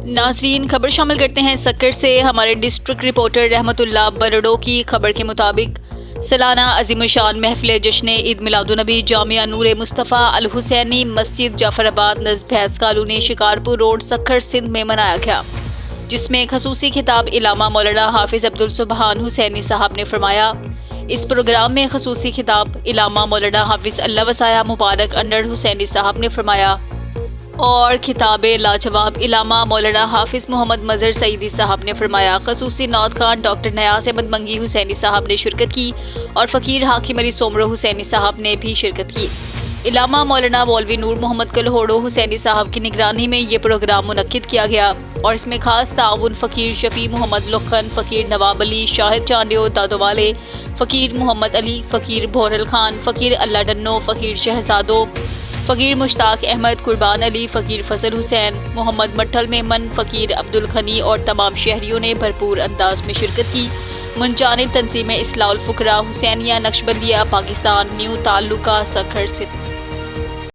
ناظرین خبر شامل کرتے ہیں سکر سے۔ ہمارے ڈسٹرکٹ رپورٹر رحمت اللہ برڑو کی خبر کے مطابق سالانہ عظیم الشان محفل جشن عید میلاد النبی جامعہ نور مصطفیٰ الحسینی مسجد جعفر آباد نزد بھینس کالونی شکارپور روڈ سکر سندھ میں منایا گیا، جس میں خصوصی خطاب علامہ مولانا حافظ عبدالسبحان حسینی صاحب نے فرمایا۔ اس پروگرام میں خصوصی خطاب علامہ مولانا حافظ اللہ وسایہ مبارک انڈر حسینی صاحب نے فرمایا اور خطاب لاجواب علامہ مولانا حافظ محمد مظہر سعیدی صاحب نے فرمایا۔ خصوصی نعت خوان ڈاکٹر نیاز احمد منگی حسینی صاحب نے شرکت کی اور فقیر حاکم علی سومرو حسینی صاحب نے بھی شرکت کی۔ علامہ مولانا مولوی نور محمد کلہوڑو حسینی صاحب کی نگرانی میں یہ پروگرام منعقد کیا گیا اور اس میں خاص تعاون فقیر شفیع محمد لکھن، فقیر نواب علی، شاہد چانڈیو دادوالے، فقیر محمد علی، فقیر بہرل خان، فقیر اللہ ڈنو، فقیر شہزادو، فقیر مشتاق احمد، قربان علی، فقیر فضل حسین، محمد مٹھل میمن، فقیر عبدالغنی اور تمام شہریوں نے بھرپور انداز میں شرکت کی۔ منجانب تنظیم اصلاح الفقراء حسینیہ نقشبندیہ پاکستان نیو تعلقہ سکھر سے